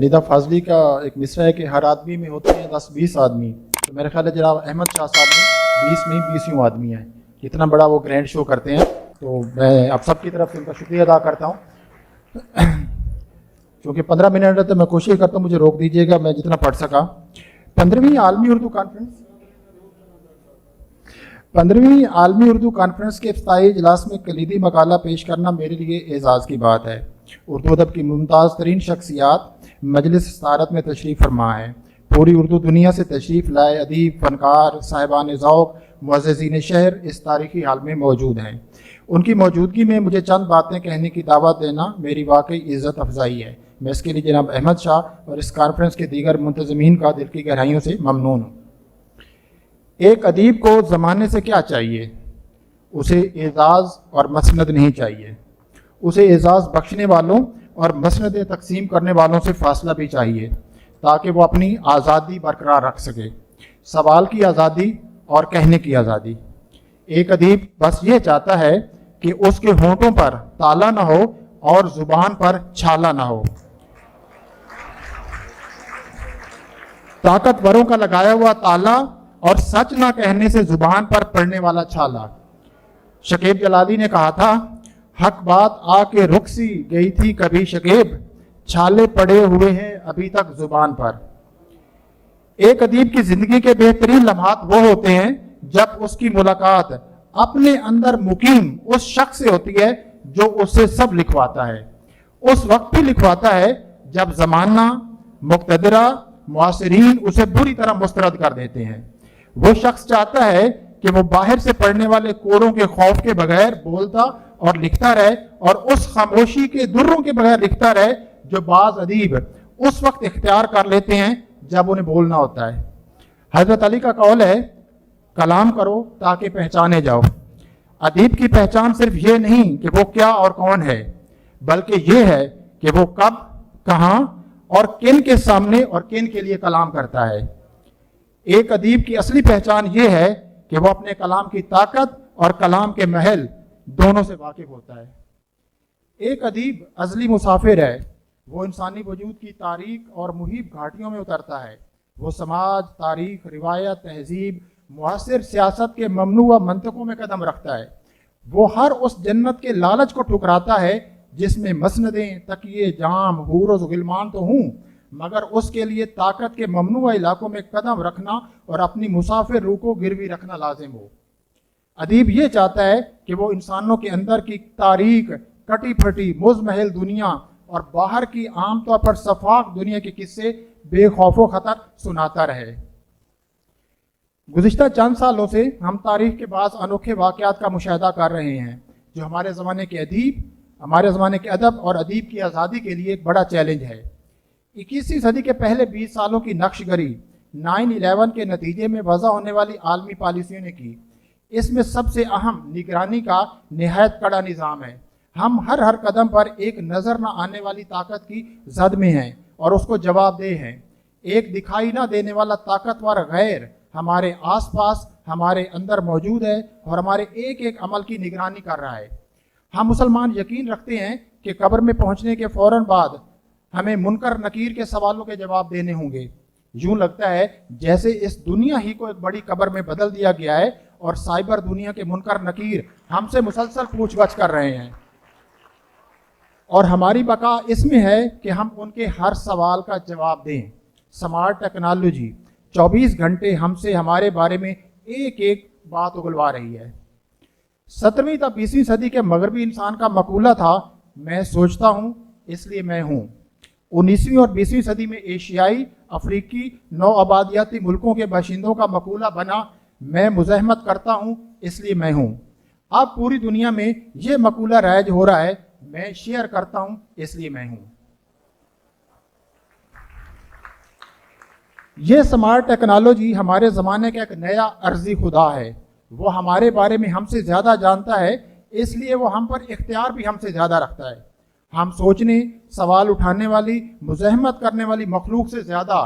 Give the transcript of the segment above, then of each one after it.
निदा फाजली का एक मिसरा है कि हर आदमी में होते हैं 10-20 आदमी, तो मेरा ख्याल है जनाब अहमद शाह साहब में 20 नहीं 20 आदमी हैं। इतना बड़ा वो ग्रैंड शो करते हैं, तो मैं आप सब की तरफ से उनका शुक्रिया अदा करता हूँ। क्योंकि 15 मिनट है तो मैं कोशिश करता हूँ, मुझे रोक दीजिएगा मैं जितना पढ़ सका। 15वीं आलमी उर्दू कॉन्फ्रेंस के इफ्ताही इजलास में कलीदी मकाला पेश करना मेरे लिए एजाज़ की बात है। उर्दू अदब की मुमताज़ तरीन शख्सियात मजलिस सदारत में तशरीफ़ फरमा है। पूरी उर्दू दुनिया से तशरीफ़ लाए अदीब, फ़नकार, साहिबान ज़ौक़, मुअज़्ज़िज़ीन शहर इस तारीख़ी हाल में मौजूद हैं। उनकी मौजूदगी में मुझे चंद बातें कहने की दावत देना मेरी वाकई इज़्ज़त अफ़ज़ाई है। मैं इसके लिए जनाब अहमद शाह और इस कॉन्फ्रेंस के दीगर मुंतज़मीन का दिल की गहराइयों से ममनून हूँ। एक अदीब को ज़माने से क्या चाहिए? उसे एजाज़ और मसनद नहीं चाहिए। उसे एजाज़ बख्शने वालों और मसनद तकसीम करने वालों से फ़ासला भी चाहिए, ताकि वो अपनी आज़ादी बरकरार रख सके, सवाल की आज़ादी और कहने की आज़ादी। एक अदीब बस ये चाहता है कि उसके होंठों पर ताला ना हो और ज़ुबान पर छाला ना हो। ताकतवरों का लगाया हुआ ताला और सच ना कहने से ज़ुबान पर पड़ने वाला छाला। शकीब जलाली ने कहा था, हक बात आके रुक सी गई थी कभी शकीब, छाले पड़े हुए हैं अभी तक ज़ुबान पर। एक अदीब की ज़िंदगी के बेहतरीन लम्हात वो होते हैं जब उसकी मुलाकात अपने अंदर मुकीम उस शख्स से होती है जो उससे सब लिखवाता है। उस वक्त भी लिखवाता है जब ज़माना, मुक़्तदरा, मुआसिरीन उसे बुरी तरह मुस्तरद कर देते हैं। वो शख्स चाहता है कि वो बाहर से पढ़ने वाले कोड़ों के खौफ के बगैर बोलता और लिखता रहे, और उस खामोशी के दुर्रों के बगैर लिखता रहे जो बाज़ अदीब उस वक्त इख्तियार कर लेते हैं जब उन्हें बोलना होता है। हज़रत अली का कौल है, कलाम करो ताकि पहचाने जाओ। अदीब की पहचान सिर्फ ये नहीं कि वो क्या और कौन है, बल्कि ये है कि वो कब, कहाँ और किन के सामने और किन के लिए कलाम करता है। एक अदीब की असली पहचान ये है कि वो अपने कलाम की ताकत और कलाम के महल दोनों से वाकिफ होता है। एक अदीब अज़ली मुसाफिर है। वो इंसानी वजूद की तारीख और मुहीब घाटियों में उतरता है। वो समाज, तारीख, रिवायत, तहजीब, मुआसिर सियासत के ममनूआ मंतकों में कदम रखता है। वो हर उस जन्नत के लालच को ठुकराता है जिसमें मसनदें, तकिए, जाम, हूर और गिलमान तो हूँ, मगर उसके लिए ताकत के ममनूआ इलाकों में कदम रखना और अपनी मुसाफिर रूह को गिरवी रखना लाजिम हो। अदीब ये चाहता है कि वो इंसानों के अंदर की तारीख, कटी फटी मुज़महल दुनिया और बाहर की आमतौर पर सफाक दुनिया के किस्से बेखौफो खतर सुनाता रहे। गुज़िश्ता चंद सालों से हम तारीख के बाद अनोखे वाक़यात का मुशाहिदा कर रहे हैं जो हमारे ज़माने के अदीब, हमारे ज़माने के अदब और अदीब की आज़ादी के लिए एक बड़ा चैलेंज है। 21वीं सदी के पहले 20 सालों की नक्शगरी 9/11 के नतीजे में वज़ा होने वाली आलमी पॉलिसियों ने की। इसमें सबसे अहम निगरानी का निहायत कड़ा निज़ाम है। हम हर कदम पर एक नज़र न आने वाली ताकत की जद में हैं और उसको जवाबदेह हैं। एक दिखाई न देने वाला ताकतवर गैर हमारे आसपास, हमारे अंदर मौजूद है और हमारे एक एक अमल की निगरानी कर रहा है। हम मुसलमान यकीन रखते हैं कि कब्र में पहुंचने के फ़ौरन बाद हमें मुनकर नकीर के सवालों के जवाब देने होंगे। यूं लगता है जैसे इस दुनिया ही को एक बड़ी कब्र में बदल दिया गया है और साइबर दुनिया के मुनकर नकीर हमसे मुसलसल पूछगछ कर रहे हैं, और हमारी बका इसमें है कि हम उनके हर सवाल का जवाब दें। स्मार्ट टेक्नोलॉजी 24 घंटे हमसे हमारे बारे में एक एक बात उगलवा रही है। 17वीं तक 20वीं सदी के मगरबी इंसान का मकूला था, मैं सोचता हूँ इसलिए मैं हूँ। 19वीं और 20वीं सदी में एशियाई, अफ्रीकी, नौ आबादियाती मुल्कों के बाशिंदों का मकूला बना, मैं मुज़ाहमत करता हूँ इसलिए मैं हूँ। अब पूरी दुनिया में ये मकूला राइज हो रहा है, मैं शेयर करता हूँ इसलिए मैं हूँ। ये स्मार्ट टेक्नोलॉजी हमारे ज़माने का एक नया अर्जी खुदा है। वो हमारे बारे में हमसे ज़्यादा जानता है, इसलिए वो हम पर इख्तियार भी हमसे ज़्यादा रखता है। हम सोचने, सवाल उठाने वाली, मुज़ाहमत करने वाली मखलूक से ज़्यादा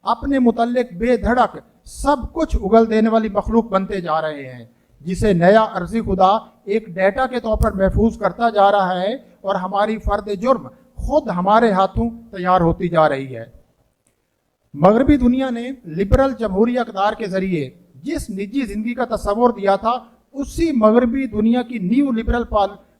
अपने मुतल्लिक बेधड़क सब कुछ उगल देने वाली मखलूक बनते जा रहे हैं, जिसे नया अर्जी खुदा एक डेटा के तौर पर महफूज करता जा रहा है और हमारी फ़र्द जुर्म खुद हमारे हाथों तैयार होती जा रही है। मगरबी दुनिया ने लिबरल जमहूरी इक़्तिदार के जरिए जिस निजी जिंदगी का तस्वुर दिया था, उसी मगरबी दुनिया की न्यू लिबरल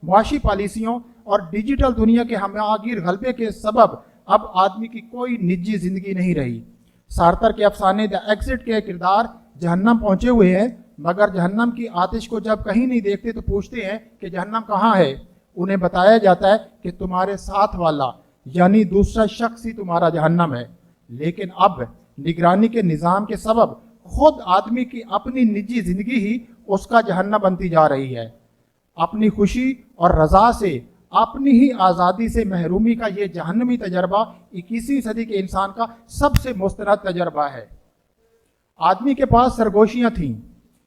मुआशी पॉलिसियों और डिजिटल दुनिया के हमागीर गलबे के सबब अब आदमी की कोई निजी जिंदगी नहीं रही। सारतर के अफसाने द एग्जिट के किरदार जहन्नम पहुंचे हुए हैं, मगर जहन्नम की आतिश को जब कहीं नहीं देखते तो पूछते हैं कि जहन्नम कहाँ है। उन्हें बताया जाता है कि तुम्हारे साथ वाला यानी दूसरा शख्स ही तुम्हारा जहन्नम है। लेकिन अब निगरानी के निज़ाम के सबब खुद आदमी की अपनी निजी जिंदगी ही उसका जहन्नम बनती जा रही है। अपनी खुशी और रजा से, अपनी ही आज़ादी से महरूमी का ये जहन्नमी तजर्बा 21वीं सदी के इंसान का सबसे मुस्तरद तजर्बा है। आदमी के पास सरगोशियाँ थीं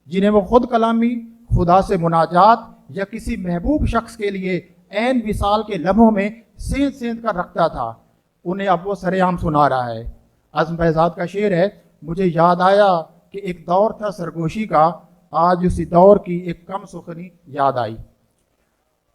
जिन्हें वो खुद कलामी, खुदा से मुनाजात या किसी महबूब शख्स के लिए ऐन विसाल के लम्हों में सेंध सेंध कर रखता था। उन्हें अब वो सरेआम सुना रहा है। अज़्म बहज़ाद का शेर है, मुझे याद आया कि एक दौर था सरगोशी का, आज उसी दौर की एक कम सुखनी याद आई।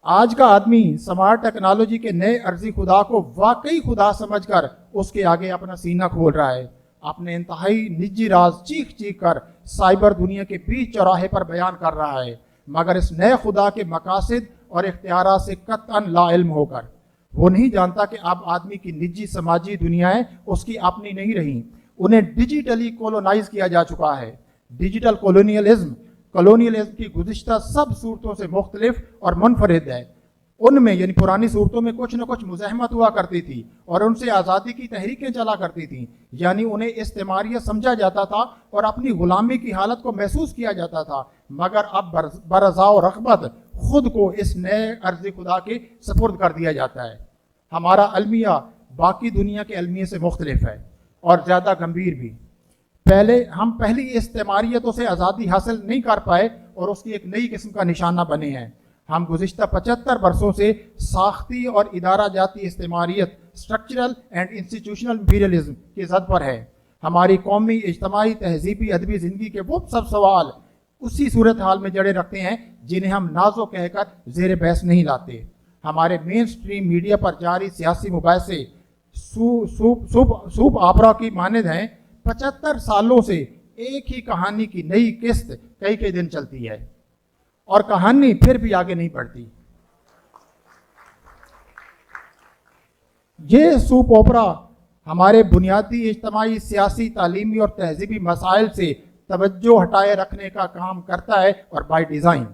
आज का आदमी स्मार्ट टेक्नोलॉजी के नए अर्जी खुदा को वाकई खुदा समझकर उसके आगे अपना सीना खोल रहा है। अपने इंतहाई निजी राज चीख चीख कर साइबर दुनिया के बीच चौराहे पर बयान कर रहा है, मगर इस नए खुदा के मकासद और इख्तियारात से कतअन लाइल्म होकर। वो नहीं जानता कि अब आदमी की निजी समाजी दुनियाएं उसकी अपनी नहीं रही, उन्हें डिजिटली कोलोनाइज किया जा चुका है। डिजिटल कॉलोनियलिज्म की गुज़िश्ता सब सूरतों से मुख्तलिफ और मुनफरिद है। उनमें यानी पुरानी सूरतों में कुछ न कुछ मुज़ाहमत हुआ करती थी और उनसे आज़ादी की तहरीकें चला करती थी, यानी उन्हें इस्तेमारियत समझा जाता था और अपनी गुलामी की हालत को महसूस किया जाता था। मगर अब बरज़ाओ रग़बत खुद को इस नए अर्ज़ खुदा के सपुर्द कर दिया जाता है। हमारा अलमिया बाकी दुनिया के अलमिया से मुख्तलिफ है और ज़्यादा गंभीर भी। हम पहली इस्तेमारियतों से आज़ादी हासिल नहीं कर पाए और उसकी एक नई किस्म का निशाना बने हैं। हम गुज़िश्ता 75 बरसों से साख्ती और इदारा जाती इस्तेमारियत, स्ट्रक्चरल एंड इंस्टीट्यूशनल इंपीरियलिज्म की ज़द पर है। हमारी कौमी, इज्तमाही, तहजीबी, अदबी ज़िंदगी के वो सब सवाल उसी सूरत हाल में जड़े रखते हैं जिन्हें हम नाजो कहकर ज़ेर बहस नहीं लाते। हमारे मेन स्ट्रीम मीडिया पर जारी सियासी मुबाहिसे सूप आपरा की मानद हैं। 75 सालों से एक ही कहानी की नई किस्त कई दिन चलती है और कहानी फिर भी आगे नहीं बढ़ती। ये सूप ओपरा हमारे बुनियादी इज्तमाही, सियासी, तालीमी और तहजीबी मसाइल से तवज्जो हटाए रखने का काम करता है और बाय डिज़ाइन।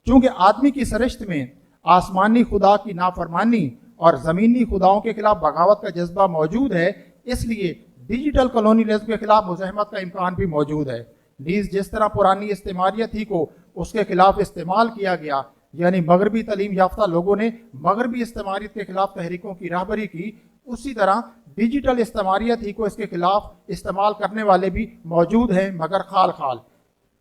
चूँकि आदमी की सरिश्त में आसमानी खुदा की नाफरमानी और ज़मीनी खुदाओं के खिलाफ बगावत का जज्बा मौजूद है, इसलिए डिजिटल कॉलोनियलिज्म के खिलाफ मुज़ाहमत का इम्कान भी मौजूद है। नीज़ जिस तरह पुरानी इस्तेमारियत ही को उसके खिलाफ इस्तेमाल किया गया, यानी मगरबी तलीम याफ्ता लोगों ने मगरबी इस्तेमारियत के खिलाफ तहरीकों की राहबरी की, उसी तरह डिजिटल इस्तेमारियत ही को इसके खिलाफ इस्तेमाल करने वाले भी मौजूद हैं, मगर खाल खाल।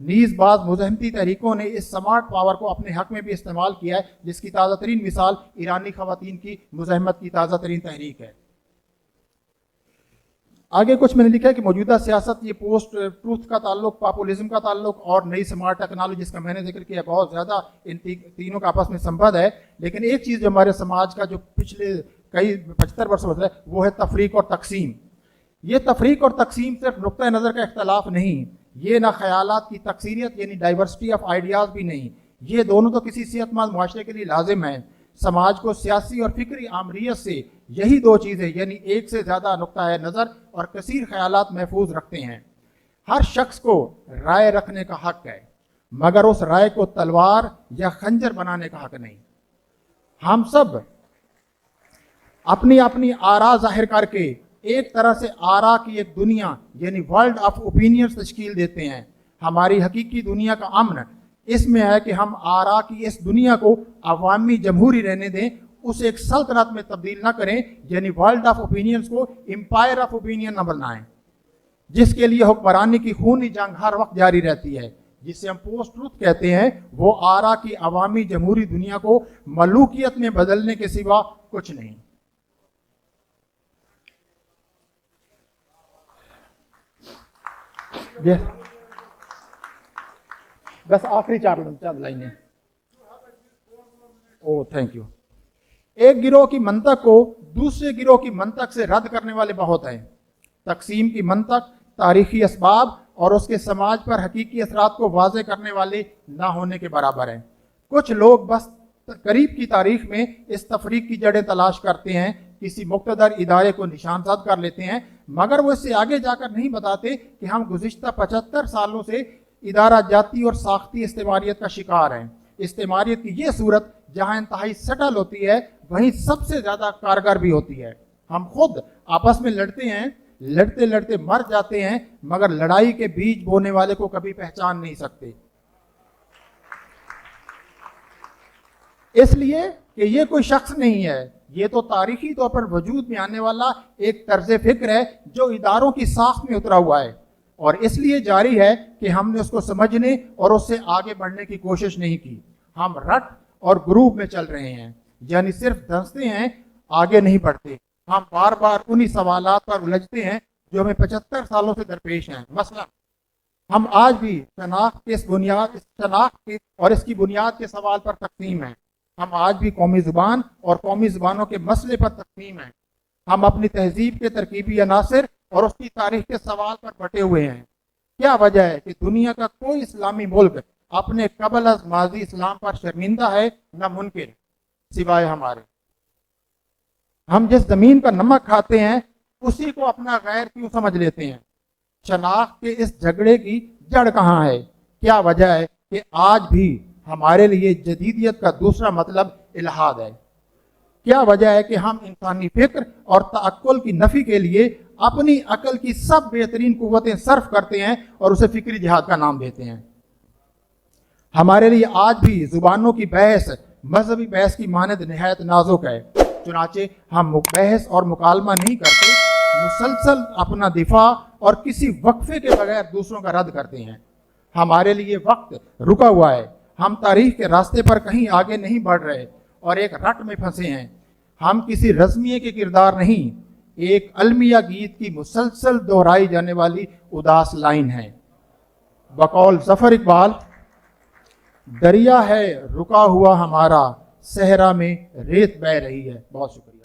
नीज़ बाज़ मुज़ाहमती तहरीकों ने इस स्मार्ट पावर को अपने हक में भी इस्तेमाल किया है, जिसकी ताज़ा तरीन मिसाल ईरानी ख़वातीन की मुज़ाहमत की ताज़ा तरीन तहरीक है। आगे कुछ मैंने लिखा है कि मौजूदा सियासत, ये पोस्ट ट्रूथ का ताल्लुक, पॉपुलिज्म का ताल्लुक और नई स्मार्ट टेक्नोलॉजी जिसका मैंने जिक्र किया, बहुत ज़्यादा इन तीनों का आपस में संबंध है। लेकिन एक चीज़ जो हमारे समाज का जो पिछले कई 75 वर्षों से है, वो है तफरीक और तकसीम। ये तफरीक और तकसीम सिर्फ नुक्ता नज़र का इख्तलाफ नहीं, ये ना ख्यालात की तकसीरियत यानी डाइवर्सिटी ऑफ आइडियाज़ भी नहीं, ये दोनों तो किसी सेहतमंद मुआशरे के लिए लाजिम है। समाज को सियासी और फिक्री आमरीत से यही दो चीज़ें यानी एक से ज़्यादा नुक्ता नज़र और कसीर ख्यालात महफूज रखते हैं। हर शख्स को राय रखने का हक है, मगर उस राय को तलवार या खंजर बनाने का हक नहीं। हम सब अपनी अपनी आरा जाहिर करके एक तरह से आरा की एक दुनिया यानी वर्ल्ड ऑफ ओपिनियंस तश्कील देते हैं। हमारी हकीकी दुनिया का अमन इसमें है कि हम आरा की इस दुनिया को अवामी जमहूरी रहने दें, उसे एक सल्तनत में तब्दील ना करें, यानी वर्ल्ड ऑफ ओपिनियंस को एम्पायर ऑफ ओपिनियन न बनाएं, जिसके लिए हुक्मरानी की खूनी जंग हर वक्त जारी रहती है, जिसे हम पोस्ट ट्रूथ कहते हैं। वो आरा की अवामी जमहूरी दुनिया को मलूकियत में बदलने के सिवा कुछ नहीं। बस आखिरी चार लाइनें। Oh thank you. एक गिरोह की मंतक को दूसरे गिरोह की मंतक से रद्द करने वाले बहुत हैं। तकसीम की मंतक तारीखी असबाब और उसके समाज पर हकीकी असरात को वाज़े करने वाले ना होने के बराबर है। कुछ लोग बस करीब की तारीख में इस तफरीक की जड़ें तलाश करते हैं, किसी मुक़्तदर इदारे को निशानसाद कर लेते हैं, मगर वो इससे आगे जाकर नहीं बताते कि हम गुज़िश्ता 75 सालों से इदारा जाती और साख्ती इस्तेमारियत का शिकार हैं। इस्तेमारियत की ये सूरत जहाँ इंतहाई सटल होती है, वहीं सबसे ज़्यादा कारगर भी होती है। हम खुद आपस में लड़ते हैं, लड़ते लड़ते मर जाते हैं, मगर लड़ाई के बीज बोने वाले को कभी पहचान नहीं सकते। इसलिए कि ये कोई शख्स नहीं है, ये तो तारीखी तौर पर वजूद में आने वाला एक तर्ज फिक्र है जो इदारों की साख में उतरा हुआ है, और इसलिए जारी है कि हमने उसको समझने और उससे आगे बढ़ने की कोशिश नहीं की। हम रट और ग्रुप में चल रहे हैं, यानी सिर्फ धंसते हैं, आगे नहीं बढ़ते। हम बार बार उन्हीं सवालात पर उलझते हैं जो हमें 75 सालों से दरपेश हैं। मसला हम आज भी शनाख्त के और इसकी बुनियाद के सवाल पर तकसीम हैं। हम आज भी कौमी ज़ुबान और कौमी ज़ुबानों के मसले पर तकसीम हैं। हम अपनी तहजीब के तरकीबी अनासिर और उसकी तारीख के सवाल पर बटे हुए हैं। क्या वजह है कि दुनिया का कोई इस्लामी मुल्क अपने कबल अज़ माजी इस्लाम पर शर्मिंदा है न मुनकिर, सिवाय हमारे। हम जिस ज़मीन का नमक खाते हैं उसी को अपना गैर क्यों समझ लेते हैं। शनाख्त के इस झगड़े की जड़ कहाँ है? क्या वजह है कि आज भी हमारे लिए जदीदियत का दूसरा मतलब इल्हाद है? क्या वजह है कि हम इंसानी फिक्र और तअक्कुल की नफ़ी के लिए अपनी अकल की सब बेहतरीन कुव्वतें सर्फ करते हैं और उसे फिक्री जिहाद का नाम देते हैं? हमारे लिए आज भी ज़ुबानों की बहस मजहबी बहस की मानद निहायत नाजुक है। चुनाचे हम बहस और मुकालमा नहीं करते, मुसलसल अपना दिफा और किसी वक्फे के बगैर दूसरों का रद्द करते हैं। हमारे लिए वक्त रुका हुआ है, हम तारीख के रास्ते पर कहीं आगे नहीं बढ़ रहे और एक रट में फंसे हैं। हम किसी रज़मिये के किरदार नहीं, एक अलमिया गीत की मुसलसल दोहराई जाने वाली उदास लाइन है। बकौल ज़फ़र इकबाल, दरिया है रुका हुआ हमारा, सहरा में रेत बह रही है। बहुत शुक्रिया।